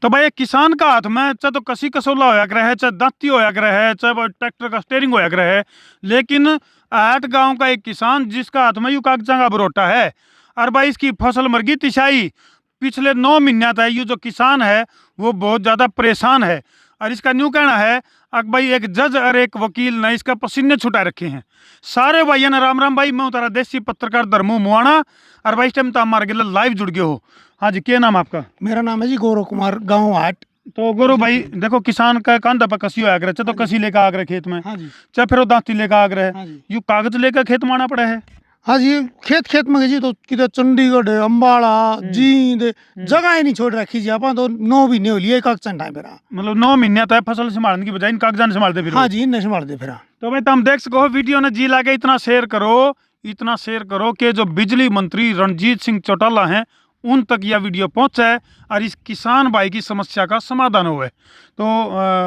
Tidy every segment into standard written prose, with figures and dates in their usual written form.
तो भाई एक किसान का हाथ में चाहे तो कसी कसोला होया करे है, चाहे दांती होया करे है, चाहे वो ट्रैक्टर का स्टेयरिंग होया करे है, लेकिन आहट गांव का एक किसान जिसका हाथ में यू कागजा का बरोटा है और भाई इसकी फसल मर गई तिशाई। पिछले 9 महीना तक ये जो किसान है वो बहुत ज्यादा परेशान है और इसका न्यू कहना है अब भाई एक जज और एक वकील ने इसका पसीने छुटा रखे हैं। सारे भाइयों ने राम राम भाई, मैं उतारा देसी पत्रकार धर्मू मुआना और भाई इस टाइम तो हमारे गिले लाइव जुड़ गए हो। हाँ जी, क्या नाम आपका? मेरा नाम है जी गौरव कुमार, गांव आहट। तो गौरव भाई देखो, किसान का कांधा पर कसी होया करे, चाहे तो कसी लेकर आग रहे खेत में, हाँ जी, चाहे फिर वो दांती लेकर आग रहे, हाँ जी, यू कागज लेकर खेत में आना पड़ा है। हाँ जी। खेत खेत में जी तो किधर चंडीगढ़ है, अम्बाड़ा, जींद, जगह ही नहीं छोड़ रखी जी। आप तो 9 महीने हो लिए कागजान टाइम फिर। मतलब 9 महीने तक फसल संभालने की बजाय इन कागजान संभालते फिर। हाँ जी, इन्हें संभाल दे फिर। तो भाई तुम देख सको वीडियो ने जी लागे, इतना शेयर करो, इतना शेयर करो कि जो बिजली मंत्री रणजीत सिंह चौटाला हैं उन तक यह वीडियो पहुंचे और इस किसान भाई की समस्या का समाधान हुए। तो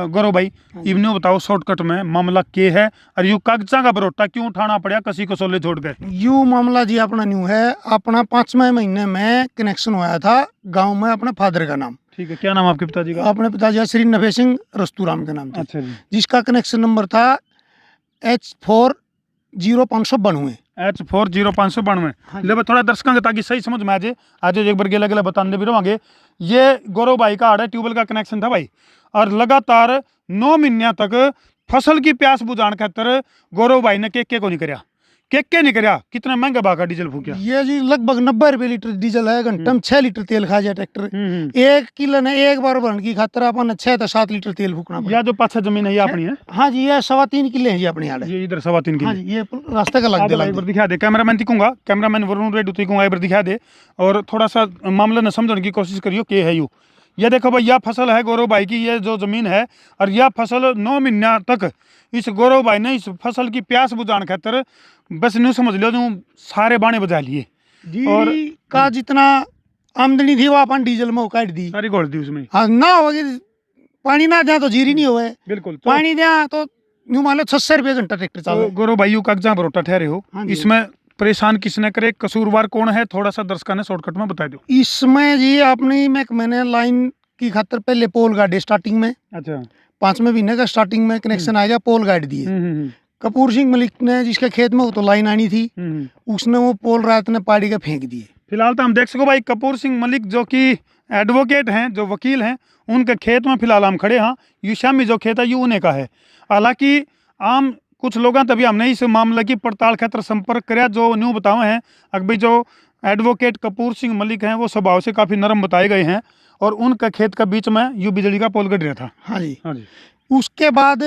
गौरव भाई इवने बताओ शॉर्टकट में मामला क्या है और यू कागजा का बरोटा क्यों उठाना पड़ा कसी को सोले छोड़ कर? यू मामला जी अपना न्यू है, अपना 5वें महीने में कनेक्शन हुआ था गांव में अपने फादर का नाम। ठीक है, क्या नाम आपके पिताजी का? अपने पिताजी श्री नफे सिंह रस्तूराम के नाम था। अच्छा जी। जिसका कनेक्शन नंबर था H40,592। H40,592। हाँ जी। ले थोड़ा दर्शकों के ताकि सही समझ में आ जाए, आज एक बार गेला गेला बताने भी रहोगे। ये गौरव भाई का आड़ा ट्यूबवेल का कनेक्शन था भाई, और लगातार 9 महीने तक फसल की प्यास बुझाने खातर गौरव भाई ने के को नहीं कराया, के नहीं कराया। कितना महंगा भाव का डीजल फूकिया? ये जी लगभग 90 रुपए लीटर डीजल है, घंटे में 6 लीटर तेल खा जाए ट्रैक्टर। हम्म। 1 किलो ने एक बार भरने की खातर अपन 6 से 7 लीटर तेल फूकना पड़े। या जो पाछा जमीन है ये अपनी है? हाँ जी, ये 3.25 किले हैं जी अपने यहाँ। ये इधर 3.25 हाँ किलो। जी, ये रास्ते का लग एक बार दिखा दे, कैमरामैन दिखूंगा, कैमरामैन वरुण रेड्डी दिखूंगा, एक बार दिखा दे और थोड़ा सा मामले ने समझने की कोशिश करियो के है यू। ये देखो भाई, यह फसल है गौरव भाई की, ये जो जमीन है, और यह फसल 9 महीना तक इस गौरव भाई ने इस फसल की प्यास बुझाने खातर बस न्यू समझ लो जो सारे बाणे बजा लिए और का जितना आमदनी थी वो अपन डीजल में काट दी, सारी घोल दी उसमें। हाँ ना होगी, पानी ना दिया तो जीरी नहीं होए। बिल्कुल। तो पानी दिया तो न्यू मान लो 600 रुपये घंटा ट्रैक्टर चल रहा है। गौरव भाई यू कागजा बरोटा ठहरे हो, हाँ जी। इसमें परेशान किसने करे, कसूरवार कौन है, थोड़ा सा दर्शकों ने शॉर्टकट में बता दो। इसमें जी अपनी मैंने लाइन की खातर पहले पोल गाड़ी स्टार्टिंग में, अच्छा। 5वें महीने का स्टार्टिंग में कनेक्शन आएगा, पोल गाड़ दिए। कपूर सिंह मलिक ने जिसके खेत में वो तो लाइन आनी थी, उसने वो पोल रात ने पाड़ी का फेंक दिए। फिलहाल तो हम देख सको भाई, कपूर सिंह मलिक जो कि एडवोकेट हैं, जो वकील हैं, उनके खेत में फिलहाल हम खड़े हैं। यू शामी जो खेत है यू उन्हें का है। हालांकि आम कुछ लोगों तभी हमने इस मामले की पड़ताल खातर संपर्क कराया, जो न्यू बताए हैं अभी जो एडवोकेट कपूर सिंह मलिक हैं वो स्वभाव से काफ़ी नरम बताए गए हैं और उनका खेत का बीच में यू बिजली का पोल गड़ रहा था। हाँ जी। हाँ जी। उसके बाद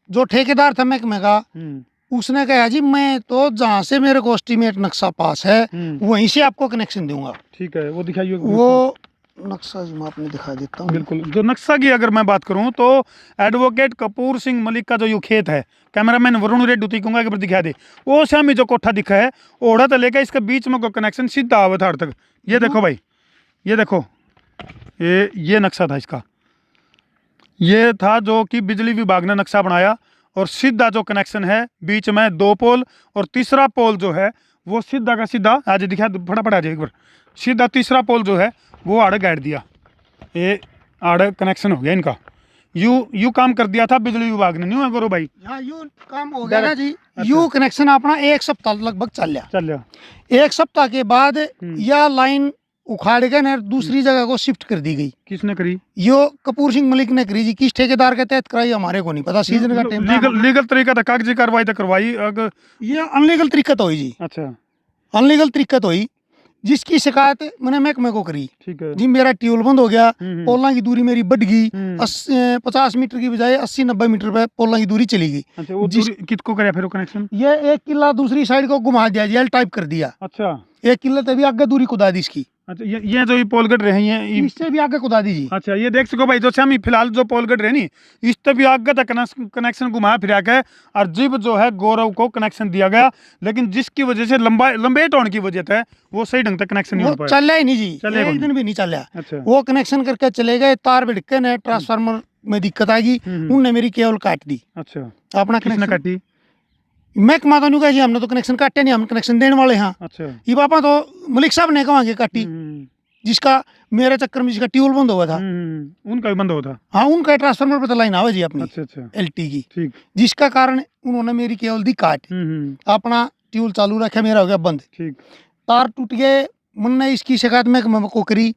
जो ठेकेदार था महकमे का, उसने कहा जी मैं तो जहाँ से मेरे को एस्टीमेट नक्शा पास है वहीं से आपको कनेक्शन दूंगा। ठीक है, वो दिखाइए। वो नक्शा जी मैं आपने दिखा देता हूँ। बिल्कुल। जो नक्शा की अगर मैं बात करूं तो एडवोकेट कपूर सिंह मलिक का जो यू खेत है, कैमरामैन वरुण रेड्डी दिखूंगा, एक बार दिखा दे। वो शामी जो कोठा दिखा है ओढ़ा तो लेकर इसके बीच में कोई कनेक्शन सीधा आवा था तक। ये देखो भाई, ये देखो, ये नक्शा था इसका, ये था जो कि बिजली विभाग ने नक्शा बनाया और सीधा जो कनेक्शन है बीच में 2 पोल और तीसरा पोल जो है वो सीधा का सीधा आज दिखा फटाफट आ जाए एक बार। सीधा तीसरा पोल जो है वो आड़े गाड़ दिया, ये आड़े कनेक्शन हो गया इनका। यू काम कर दिया था बिजली विभाग ने, नहीं है गौरव भाई? हाँ, यू काम हो गया ना जी। यू कनेक्शन अपना 1 सप्ताह लगभग चल गया। 1 सप्ताह के बाद यह लाइन उखाड़ के ना दूसरी जगह को शिफ्ट कर दी गई। किसने करी? यो कपूर सिंह मलिक ने करी जी। किस ठेकेदार के तहत कराई हमारे को नहीं पता, सीजन का टाइम लीगल तरीका था, कागजी कार्रवाई तो करवाई। अगर ये अनलीगल तरीका तो हुई जी। अच्छा, अनलीगल तरीका तो हुई, जिसकी शिकायत मैंने महकमे को करी। ठीक है जी, मेरा ट्यूबवेल बंद हो गया, पोलों की दूरी मेरी बढ़ गई, 50 मीटर की बजाय 80-90 मीटर पे पोलों की दूरी चली गई। अच्छा, वो दूरी किसको कराया फिर वो कनेक्शन? ये 1 किला दूसरी साइड को घुमा दिया, जेल टाइप कर दिया। अच्छा, 1 किला तभी आगे दूरी खुदा दी इसकी। अच्छा, ये जो पोल गट रहे हैं इससे भी आगे खुदा दी जी। अच्छा, ये देख सको भाई, जो हम फिलहाल जो पोल गट रहे नी इससे भी आगे तक कनेक्शन घुमाया फिरा के और जिब जो है गौरव को कनेक्शन दिया गया, लेकिन जिसकी वजह से लंबेट होने की वजह से वो सही ढंग से कनेक्शन नहीं हो पाया। चल ही नहीं जी, एक दिन भी नहीं चला। अच्छा, वो कनेक्शन करके चले गए, तार भिड़के ने ट्रांसफार्मर में दिक्कत आ गई, उनने मेरी केबल काट दी। अच्छा, अपना किसने काटी? महकमा तो नहीं कहा जी, हमने तो कनेक्शन काटे नहीं, हम कनेक्शन देने वाले हैं। अच्छा, ये पापा तो मलिक साहब ने कहा काटी। जिसका मेरे चक्कर में जिसका ट्यूल बंद हुआ था, उनका भी बंद होता। हाँ उनका ट्रांसफार्मर पर तो लाइन आवे जी अपनी अच्छा अच्छा LT की, ठीक। जिसका कारण उन्होंने मेरी केवल दी काट, अपना ट्यूल चालू रखा, मेरा हो गया बंद, ठीक। तार टूट गए। मैंने इसकी शिकायत मैं को करी,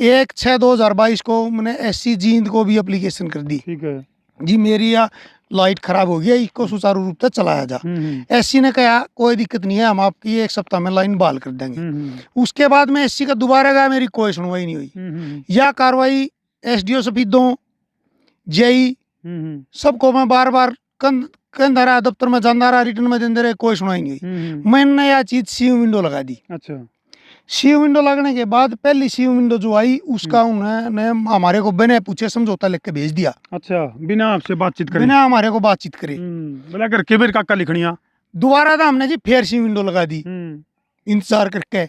1/6/2022 को मैंने SC जींद को भी एप्लीकेशन कर दी, ठीक है जी मेरी या लाइट खराब हो गया, इसको सुचारू रूप से चलाया जा। SC ने कहा कोई दिक्कत नहीं है, हम आपकी 1 सप्ताह में लाइन बहाल कर देंगे। उसके बाद में SC का दोबारा गया, मेरी कोई सुनवाई नहीं हुई। यह कार्रवाई SDO सफीदों JE सबको मैं बार बार कंधा रहा, दफ्तर में जाना रहा, रिटर्न में देंदे रहे, कोई सुनवाई नहीं हुई। मैंने यह चीज सीयू विंडो लगा दी। अच्छा सीयू विंडो लगने के बाद पहली सीयू विंडो जो आई उसका उन्होंने हमारे को बिना पूछे समझौता लिख के भेज दिया। अच्छा, बिना आपसे बातचीत करे, बिना हमारे को बातचीत करे, बोला कर के बेर काका लिखनिया। दोबारा था हमने जी फिर सीयू विंडो लगा दी इंतजार करके।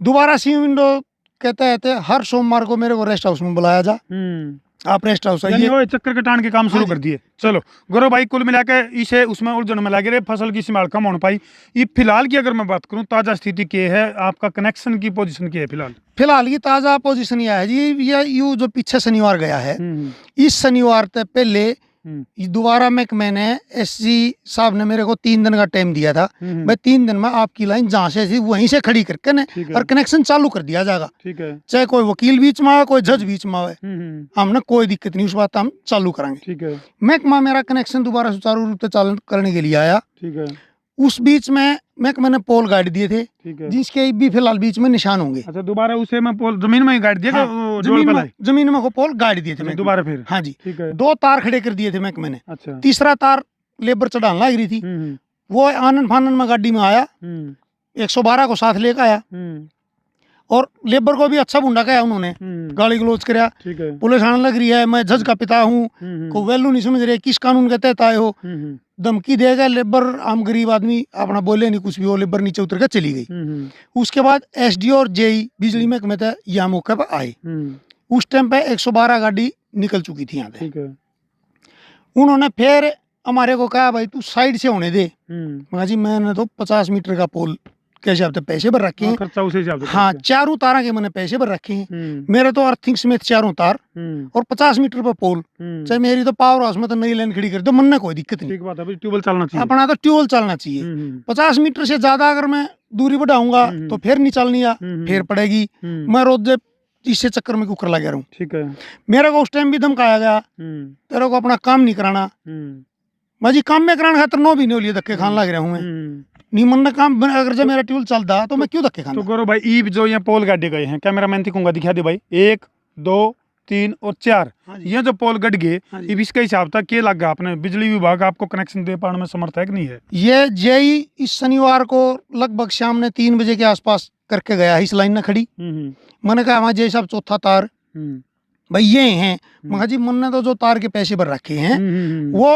दोबारा सीयू विंडो कहते हैं हर सोमवार को मेरे को रेस्ट हाउस में बुलाया जा, आप रेस्ट हाउस आइए। वो चक्कर कटान के काम शुरू कर दिए। चलो गौरव भाई, कुल मिला के इसे उसमें उलझन में लगे रहे, फसल की संभाल कम हो पाई। ये फिलहाल की अगर मैं बात करूं, ताजा स्थिति क्या है, आपका कनेक्शन की पोजीशन क्या है फिलहाल? फिलहाल की ताजा पोजीशन यह है जी, ये जो पीछे शनिवार गया है, इस शनिवार से पहले दोबारा मैंने SC साहब ने मेरे को 3 दिन का टाइम दिया था, मैं 3 दिन में आपकी लाइन जहाँ से थी वहीं से खड़ी करके न और कनेक्शन चालू कर दिया जाएगा। ठीक है, चाहे कोई वकील बीच में आवे, कोई जज बीच में आवे, हमने कोई दिक्कत नहीं, उस बात हम चालू कराएंगे। ठीक है, महकमा मेरा कनेक्शन दोबारा सुचारू रूप से चालू करने के लिए आया। ठीक है, उस बीच में मैंने पोल गाड़ दिए थे, ठीक है, जिसके भी फिलहाल बीच में निशान होंगे। अच्छा, दोबारा उसे मैं पोल जमीन में ही गाड़ दिया। हाँ, जमीन में को पोल गाड़ दिए थे मैं दोबारा फिर। हाँ जी, ठीक है, 2 तार खड़े कर दिए थे मैंने। अच्छा, तीसरा तार लेबर चढ़ाने लग रही थी, वो आनंद फानन में गाड़ी में आया, 112 को साथ लेकर आया और लेबर को भी अच्छा भुंडा कहा उन्होंने, गाली गलोच कराया। ठीक है, पुलिस आने लग रही है, मैं जज का पिता हूँ, को वैल्यू नहीं समझ रहे, किस कानून के तहत आए हो, धमकी देगा। लेबर आम गरीब आदमी अपना बोले नहीं कुछ भी, वो लेबर नीचे उतर कर चली गई। उसके बाद SDO और JE बिजली महकमे थे, यहाँ मौके पर आए। उस टाइम पे 112 गाड़ी निकल चुकी थी यहाँ पे। ठीक है, उन्होंने फिर हमारे को कहा भाई तू साइड से होने दे। मैं जी मैंने तो 50 मीटर का पोल के हिसाब से पैसे भर रखे हैं, खर्चा उसी हिसाब से। हाँ, 4 तारा के मैंने पैसे भर रखे हैं, मेरे तो अर्थिंग समेत 4 तार और 50 मीटर पर पोल। चाहे मेरी तो पावर हाउस में तो नई लाइन खड़ी कर दो, मन कोई दिक्कत नहीं। ठीक बात है, ट्यूबवेल चलना चाहिए, अपना तो ट्यूबवेल चलना चाहिए। 50 मीटर से ज्यादा अगर मैं दूरी बढ़ाऊंगा तो फिर नहीं चलनी, फिर पड़ेगी। मैं रोज इससे चक्कर में कुकर लगा रहा हूँ। ठीक है, मेरे को उस टाइम भी धमकाया गया, तेरे को अपना काम नहीं कराना। मैं जी काम में कराने खातर 9 महीने लिए धक्के खाने लग रहा हूँ मैं, नहीं मन काम। अगर जब मेरा ट्यूबवेल चलता तो मैं क्यों धक्के खाना। तो गौरव भाई, ईब जो यहाँ पोल गाड़े गए हैं, कैमरा मैन दिखूंगा, दिखा दे भाई, 1 2 3 और 4, ये जो पोल गड़ गए, इब इसके हिसाब तक क्या लगा आपने, बिजली विभाग आपको कनेक्शन दे पाने में समर्थ है कि नहीं है? ये JE इस शनिवार को लगभग शाम ने 3 बजे के आसपास करके गया, इस लाइन में खड़ी। मैंने कहा हमारे JE साहब चौथा तार भाई ये हैं। मगर जी मैंने तो जो तार के पैसे भर रखे हैं वो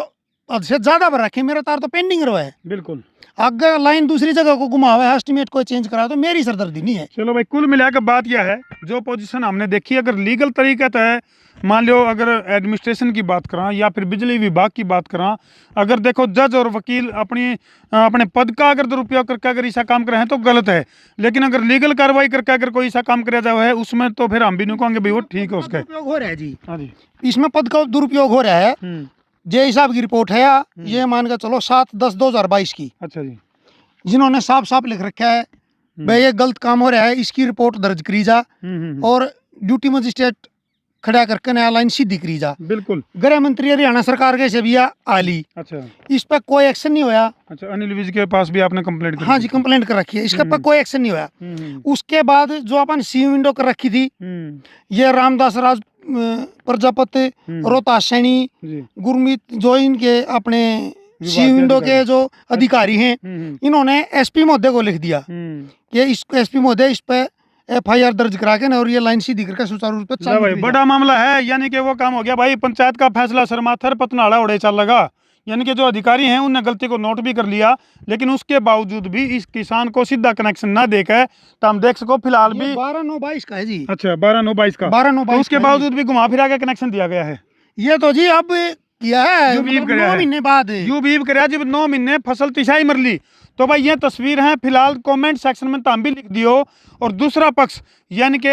हद से ज्यादा भर रखे, मेरा तार तो पेंडिंग रहा है। बिल्कुल, अगर लाइन दूसरी जगह को घुमावे, एस्टिमेट को चेंज करा तो मेरी सरदर्दी नहीं है। चलो भाई, कुल मिलाकर बात यह है, जो पोजीशन हमने देखी, अगर लीगल तरीके है, मान लो अगर एडमिनिस्ट्रेशन की बात करा या फिर बिजली विभाग की बात करा, अगर देखो जज और वकील अपने पद का अगर दुरुपयोग करके अगर ऐसा काम करे हैं तो गलत है, लेकिन अगर लीगल कार्रवाई करके अगर कोई ऐसा काम किया जाए है उसमें तो फिर हम भी नहीं कहेंगे भाई वो ठीक है। उसका हो रहा है जी, हाँ जी, इसमें पद का दुरुपयोग हो रहा है। JE साहब की रिपोर्ट है, ये मान के चलो 7/10/2022 की। अच्छा जी, जिन्होंने साफ साफ लिख रखा है भाई ये गलत काम हो रहा है, इसकी रिपोर्ट दर्ज करी जा और ड्यूटी मजिस्ट्रेट खड़ा करके नया लाइन सीधी करी जा। बिल्कुल, गृह मंत्री हरियाणा सरकार के से भी आली, अच्छा, इस पर कोई एक्शन नहीं होया। अच्छा, अनिल विज के पास भी आपने कंप्लेंट कर? हाँ जी, कंप्लेंट कर रखी है, इसके पर कोई एक्शन नहीं होया। उसके बाद जो अपन सीयू विंडो कर रखी थी, ये रामदास राज प्रजापति, रोहतास सैनी, गुरमीत जो इनके अपने सीयू विंडो के जो अधिकारी हैं, इन्होंने SP महोदय को लिख दिया कि इस SP महोदय इस पे FIR दर्ज करा के और ये लाइन सीधी करके सुचारू रूप से भाई बड़ा मामला है, यानी कि वो काम हो गया भाई, पंचायत का फैसला सरमाथर पतनाड़ा उड़े चल लगा, यानी कि जो अधिकारी हैं उनने गलती को नोट भी कर लिया, लेकिन उसके बावजूद भी इस किसान को सीधा कनेक्शन ना देकर, तो हम देख सको फिलहाल भी 12/9/22 का है जी। अच्छा, 12/9/22 का, 12/9/22 उसके बावजूद भी घुमा फिरा के कनेक्शन दिया गया है। ये तो जी अब किया है 9 महीने बाद, यू बीब कराया जब 9 महीने फसल तिशाई मर ली। तो भाई ये तस्वीर है, फिलहाल कमेंट सेक्शन में ताम भी लिख दियो। और दूसरा पक्ष यानी कि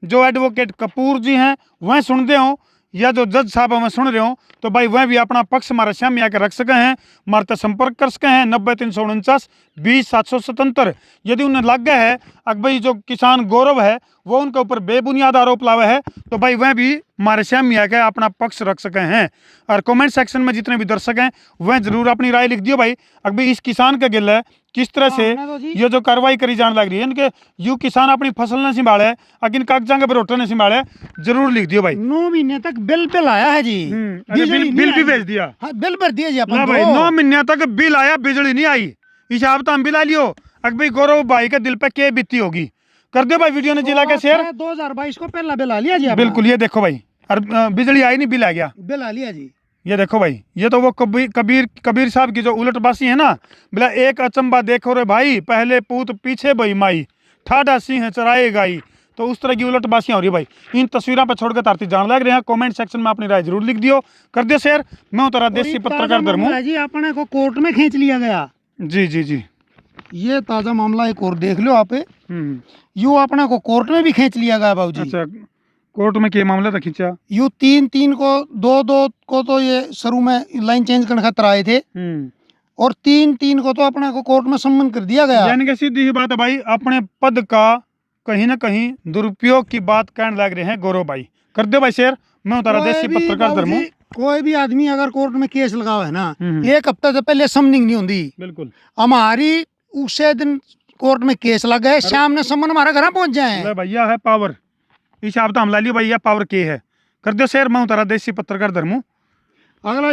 जो एडवोकेट कपूर जी हैं वह सुनते हो या जो जज साहब हमें सुन रहे हो तो भाई वह भी अपना पक्ष हमारे सामने आकर रख सके हैं, हमारे संपर्क कर सके हैं 90-349-20-777। यदि उन्हें लग गया है कि भाई जो किसान गौरव है वो उनके ऊपर बेबुनियाद आरोप लावा है तो भाई वह भी हमारे सामने आकर अपना पक्ष रख सके हैं। और कमेंट सेक्शन में जितने भी दर्शक हैं वह जरूर अपनी राय लिख दियो भाई कि भाई इस किसान का गिल है किस तरह से ये जो कार्रवाई करी जाने लग रही है इनके यू किसान अपनी फसल ने संभाले अगिन कागजा के भरोटे ने संभाले, जरूर लिख दियो भाई। 9 महीने तक बिल आया है जी। बिल भी भेज दिया। हाँ, बिल भर दिया जी अपन भाई 9 महीने तक बिल आया, बिजली नहीं आई। हिसाब तो हम भी ला लियो अक भाई गौरव भाई के दिल पे क्या बीती होगी। कर दो भाई वीडियो ने जिला के शेयर। 2022 को पहला बिल आ लिया जी। बिल्कुल, ये देखो भाई, और बिजली आई नहीं, बिल आ गया, बिल आ लिया जी। ये देखो भाई, ये तो वो कबीर साहब की जो उलटबासी है ना, बोला एक अचंबा देखो रे भाई, पहले पूत पीछे बई माई, ठाडा सिंह चराए गाई। तो उस तरह की उलटबासियां हो रही भाई। इन तस्वीरों पर छोड़कर तारती जान लग रहे हैं। कमेंट सेक्शन में अपनी राय जरूर लिख दियो, कर दियो शेयर। मैं हूं तेरा देसी पत्रकार धर्मू जी। अपने को कोर्ट में खींच लिया गया जी जी जी। ये ताजा मामला एक और देख लो आप। यू अपने को कोर्ट में भी खींच लिया गया बाबूजी। अच्छा, कोर्ट में क्या मामला था खींचा? यू 3 को 2 को तो ये शुरू में लाइन चेंज करने खातिर आए थे और 3 को तो अपने को कोर्ट में सम्मन कर दिया गया। यानी कि सीधी ही बात है भाई, अपने पद का कहीं ना कहीं दुरुपयोग की बात कहने लग रहे हैं गौरव भाई। कर दो भाई शेयर। मैं हूं तारा देसी पत्रकार धर्मू। कोई भी आदमी अगर कोर्ट में केस लगाओ है ना, 1 हफ्ते से पहले समनिंग नहीं होती। बिल्कुल, हमारी उसे दिन कोर्ट में केस लगा है, शाम ने सम्मन हमारे घर पहुंच जाए। भैया है पावर, हिसाब तो हम ला लियो भैया, पावर के है। कर दो शेयर। मैं हूं तारा देसी पत्रकार धर्मू। अगला